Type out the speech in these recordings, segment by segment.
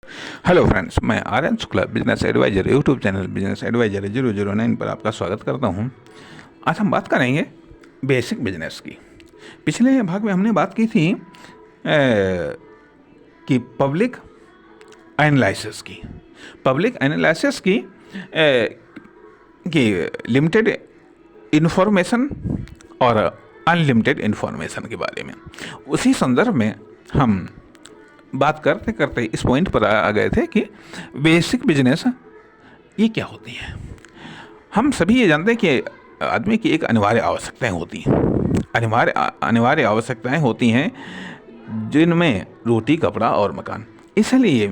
Hello friends, मैं Aryan Shukla business advisor YouTube channel business advisor 009 पर आपका स्वागत करता हूं। आज हम बात करेंगे बेसिक बिजनेस की। पिछले भाग में हमने बात की थी कि पब्लिक एनालिसिस की लिमिटेड इन्फॉर्मेशन और अनलिमिटेड इन्फॉर्मेशन के बारे में। उसी संदर्भ में हम बात करते करते इस पॉइंट पर आ गए थे कि बेसिक बिजनेस ये क्या होती है। हम सभी ये जानते हैं कि आदमी की एक अनिवार्य आवश्यकताएं होती हैं, अनिवार्य आवश्यकताएं होती हैं जिनमें रोटी, कपड़ा और मकान। इसलिए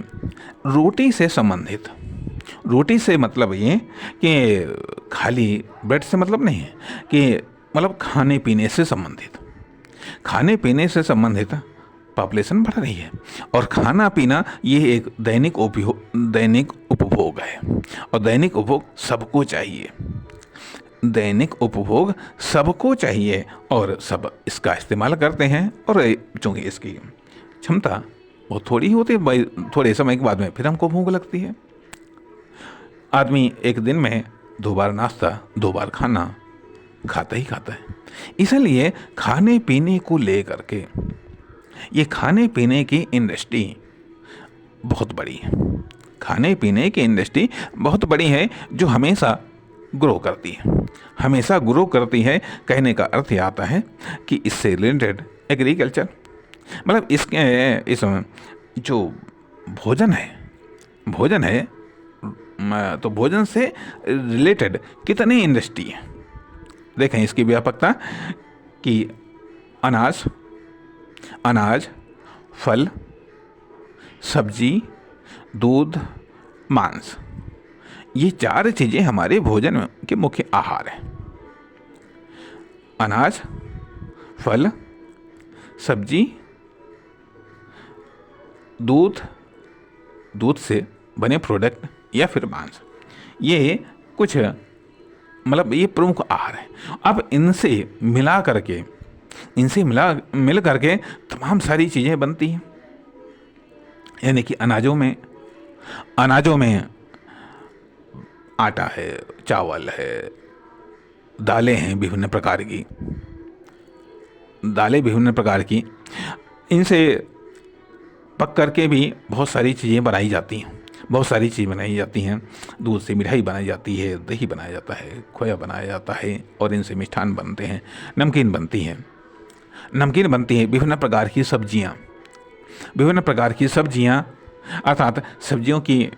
रोटी से मतलब ये कि खाली ब्रेड से मतलब नहीं है, कि मतलब खाने पीने से संबंधित पॉपुलेशन बढ़ रही है और खाना पीना ये एक दैनिक उपभोग है और दैनिक उपभोग सबको चाहिए और सब इसका इस्तेमाल करते हैं। और चूँकि इसकी क्षमता बहुत थोड़ी होती है, भाई थोड़े समय के बाद में फिर हमको भूख लगती है। आदमी एक दिन में 2 बार नाश्ता, 2 बार खाना खाता ही खाता है। इसलिए खाने पीने को लेकर के ये खाने पीने की इंडस्ट्री बहुत बड़ी है। खाने पीने की इंडस्ट्री बहुत बड़ी है जो हमेशा ग्रो करती है। कहने का अर्थ ये आता है कि इससे रिलेटेड एग्रीकल्चर, मतलब इस जो भोजन है तो भोजन से रिलेटेड कितने इंडस्ट्री है। देखें इसकी व्यापकता कि अनाज, फल, सब्जी, दूध, मांस, ये 4 चीज़ें हमारे भोजन के मुख्य आहार हैं। अनाज, फल, सब्जी, दूध से बने प्रोडक्ट या फिर मांस, ये कुछ मतलब ये प्रमुख आहार है। अब इनसे मिल करके तमाम सारी चीज़ें बनती हैं। यानी कि अनाजों में आटा है, चावल है, दालें हैं विभिन्न प्रकार की। इनसे पक करके भी बहुत सारी चीज़ें बनाई जाती हैं। दूध से मिठाई बनाई जाती है, दही बनाया जाता है, खोया बनाया जाता है और इनसे मिष्ठान बनते हैं, नमकीन बनती है, विभिन्न प्रकार की सब्जियां अर्थात सब्जियों की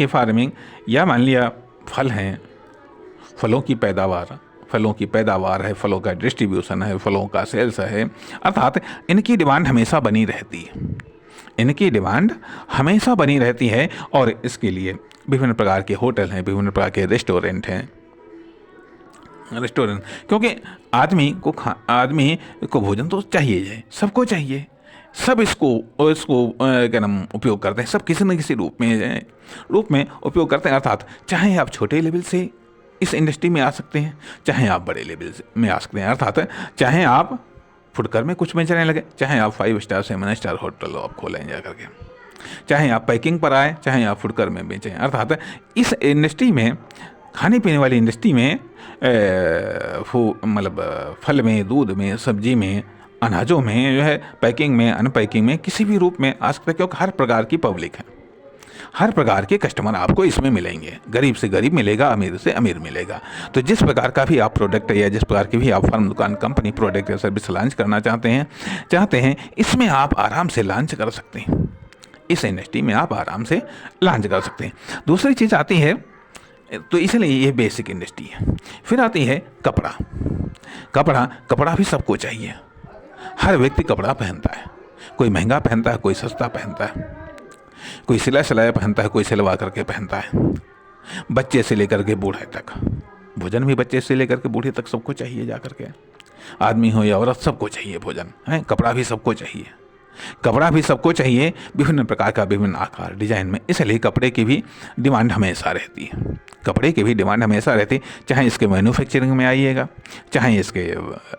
फार्मिंग या मान लिया फल हैं, फलों की पैदावार है, फलों का डिस्ट्रीब्यूशन है, फलों का सेल्स है। अर्थात इनकी डिमांड हमेशा बनी रहती है और इसके लिए विभिन्न प्रकार के होटल हैं, विभिन्न प्रकार के रेस्टोरेंट, क्योंकि आदमी को भोजन तो चाहिए, सबको चाहिए। सब इसको क्या नाम उपयोग करते हैं, सब किसी न किसी रूप में उपयोग करते हैं। अर्थात चाहे आप छोटे लेवल से इस इंडस्ट्री में आ सकते हैं, चाहे आप बड़े लेवल में आ सकते हैं। अर्थात चाहे आप फुटकर में कुछ बेचने लगे, चाहे आप 5 स्टार 7 स्टार होटल आप खोलें जा करके, चाहे आप पैकिंग पर आए, चाहे आप फुटकर में बेचें। अर्थात इस इंडस्ट्री में, खाने पीने वाली इंडस्ट्री में मतलब फल में, दूध में, सब्जी में, अनाजों में जो है, पैकिंग में, अनपैकिंग में, किसी भी रूप में आ सकते हैं, क्योंकि हर प्रकार की पब्लिक है, हर प्रकार के कस्टमर आपको इसमें मिलेंगे। गरीब से गरीब मिलेगा, अमीर से अमीर मिलेगा। तो जिस प्रकार का भी आप प्रोडक्ट या जिस प्रकार की भी आप फर्म, दुकान, कंपनी, प्रोडक्ट या सर्विस लॉन्च करना चाहते हैं, इसमें आप आराम से लॉन्च कर सकते हैं। इस इंडस्ट्री में आप आराम से लॉन्च कर सकते हैं। दूसरी चीज़ आती है, तो इसलिए ये बेसिक इंडस्ट्री है। फिर आती है कपड़ा भी सबको चाहिए। हर व्यक्ति कपड़ा पहनता है, कोई महंगा पहनता है, कोई सस्ता पहनता है, कोई सिलाया पहनता है, कोई सिलवा करके पहनता है। बच्चे से लेकर के बूढ़े तक, भोजन भी बच्चे से लेकर के बूढ़े तक सबको चाहिए जा करके, आदमी हो या औरत सबको चाहिए भोजन है। कपड़ा भी सबको चाहिए। कपड़ा भी सबको चाहिए, विभिन्न प्रकार का, विभिन्न आकार डिजाइन में, इसलिए कपड़े की भी डिमांड हमेशा रहती है। कपड़े की भी डिमांड हमेशा रहती है, चाहे इसके मैन्युफैक्चरिंग में आइएगा, चाहे इसके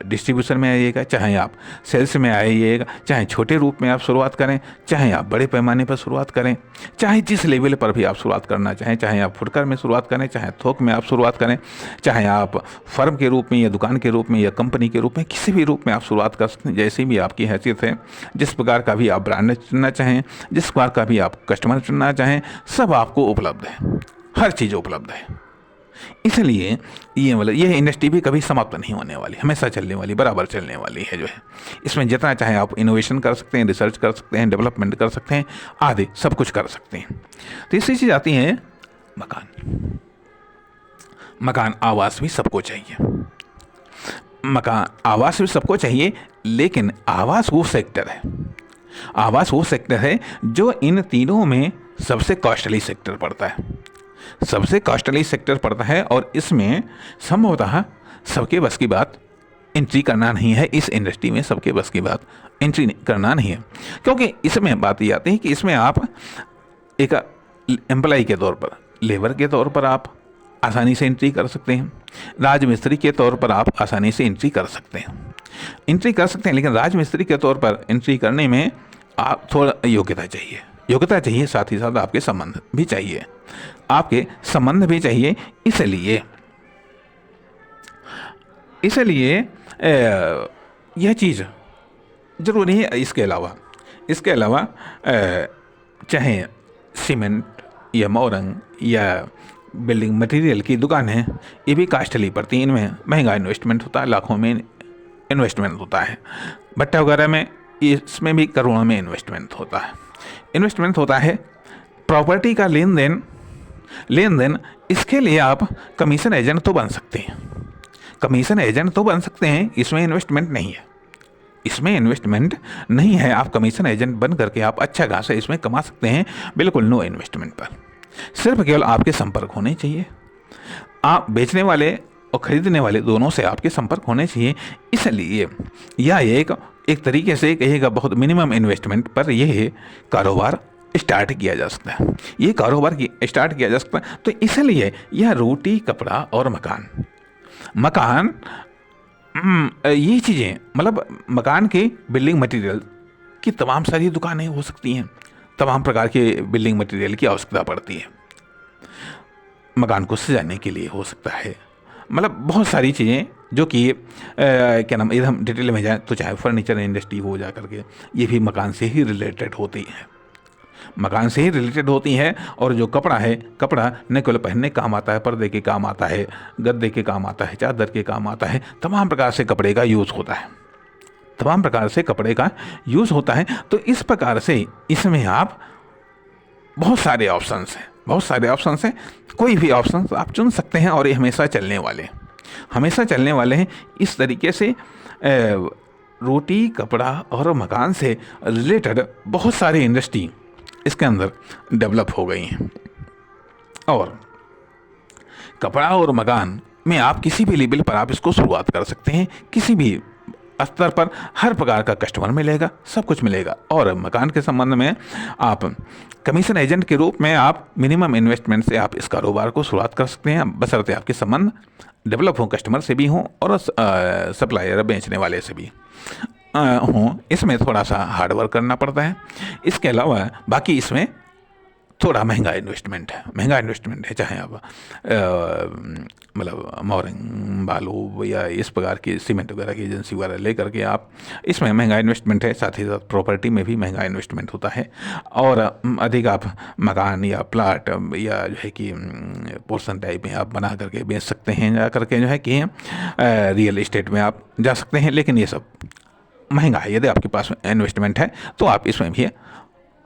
डिस्ट्रीब्यूशन में आइएगा, चाहे आप सेल्स में आइएगा, चाहे छोटे रूप में आप शुरुआत करें, चाहे आप बड़े पैमाने पर शुरुआत करें, चाहे जिस लेवल पर भी आप शुरुआत करना चाहें, चाहे आप फुटकर में शुरुआत करें, चाहे थोक में आप शुरुआत करें, चाहे आप फर्म के रूप में या दुकान के रूप में या कंपनी के रूप में, किसी भी रूप में आप शुरुआत कर सकते हैं, जैसी भी आपकी हैसियत है, जिस प्रकार का भी आप ब्रांड चुनना चाहें, जिस प्रकार का भी आप कस्टमर चुनना चाहें, सब आपको उपलब्ध है, हर चीज़ उपलब्ध है। इसलिए ये इंडस्ट्री भी कभी समाप्त नहीं होने वाली, हमेशा चलने वाली, बराबर चलने वाली है जो है। इसमें जितना चाहे आप इनोवेशन कर सकते हैं, रिसर्च कर सकते हैं, डेवलपमेंट कर सकते हैं, आदि सब कुछ कर सकते हैं। तीसरी चीज़ आती है मकान। मकान आवास भी सबको चाहिए, मकान आवास भी सबको चाहिए, लेकिन आवास वो सेक्टर है, आवास वो सेक्टर है जो इन तीनों में सबसे कॉस्टली सेक्टर पड़ता है, सबसे कॉस्टली सेक्टर पड़ता है। और इसमें संभवतः सबके बस की बात एंट्री करना नहीं है, इस इंडस्ट्री में सबके बस की बात एंट्री करना नहीं है, क्योंकि इसमें बात ये आती है कि इसमें आप एक एम्प्लॉय के तौर पर, लेबर के तौर पर आप आसानी से एंट्री कर सकते हैं, राजमिस्त्री के तौर पर आप आसानी से एंट्री कर सकते हैं, लेकिन राजमिस्त्री के तौर पर एंट्री करने में आप थोड़ा योग्यता चाहिए, साथ ही साथ आपके संबंध भी चाहिए, इसलिए यह चीज़ ज़रूरी है। इसके अलावा चाहे सीमेंट या मोरंग या बिल्डिंग मटेरियल की दुकान है, ये भी कास्टली पड़ती है, इनमें महंगा इन्वेस्टमेंट होता है, लाखों में इन्वेस्टमेंट होता है। भट्टा वगैरह में, इसमें भी करोड़ों में इन्वेस्टमेंट होता है। प्रॉपर्टी का लेन देन, इसके लिए आप कमीशन एजेंट तो बन सकते हैं, इसमें इन्वेस्टमेंट नहीं है, आप कमीशन एजेंट बन करके आप अच्छा खासा इसमें कमा सकते हैं, बिल्कुल नो इन्वेस्टमेंट पर। सिर्फ केवल आपके संपर्क होने चाहिए, आप बेचने वाले और खरीदने वाले दोनों से आपके संपर्क होने चाहिए। इसलिए यह एक तरीके से कहिएगा बहुत मिनिमम इन्वेस्टमेंट पर यह कारोबार स्टार्ट किया जा सकता है, तो इसलिए यह रोटी, कपड़ा और मकान ये चीज़ें, मतलब मकान के बिल्डिंग मटेरियल की तमाम सारी दुकानें हो सकती हैं, तमाम प्रकार के बिल्डिंग मटेरियल की आवश्यकता पड़ती है, मकान को सजाने के लिए हो सकता है, मतलब बहुत सारी चीज़ें जो कि क्या नाम, यदि हम डिटेल में जाएँ तो चाहे फर्नीचर इंडस्ट्री हो जा करके, ये भी मकान से ही रिलेटेड होती है। और जो कपड़ा है, कपड़ा न केवल पहनने काम आता है, पर्दे के काम आता है, गद्दे के काम आता है, चादर के काम आता है, तमाम प्रकार से कपड़े का यूज़ होता है। तो इस प्रकार से इसमें आप बहुत सारे ऑप्शंस हैं, कोई भी ऑप्शन आप चुन सकते हैं, और ये हमेशा चलने वाले हैं। इस तरीके से रोटी, कपड़ा और मकान से रिलेटेड बहुत सारी इंडस्ट्री इसके अंदर डेवलप हो गई हैं, और कपड़ा और मकान में आप किसी भी लेवल पर आप इसको शुरुआत कर सकते हैं, किसी भी स्तर पर हर प्रकार का कस्टमर मिलेगा, सब कुछ मिलेगा। और मकान के संबंध में आप कमीशन एजेंट के रूप में आप मिनिमम इन्वेस्टमेंट से आप इस कारोबार को शुरुआत कर सकते हैं, बशर्ते आपके संबंध डेवलप हों, कस्टमर से भी हों और सप्लायर बेचने वाले से भी हों। इसमें थोड़ा सा हार्ड वर्क करना पड़ता है, इसके अलावा बाकी इसमें थोड़ा महंगा इन्वेस्टमेंट है, चाहे आप मतलब मोरंग, बालू या इस प्रकार की सीमेंट वगैरह की एजेंसी वगैरह ले करके आप, इसमें महंगा इन्वेस्टमेंट है, साथ ही साथ प्रॉपर्टी में भी महंगा इन्वेस्टमेंट होता है। और अधिक आप मकान या प्लाट या जो है कि पोर्शन टाइप में आप बना करके बेच सकते हैं, जा करके जो है कि रियल इस्टेट में आप जा सकते हैं, लेकिन ये सब महंगा है। यदि आपके पास इन्वेस्टमेंट है तो आप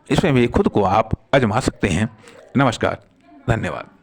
इसमें भी खुद को आप आजमा सकते हैं। नमस्कार, धन्यवाद।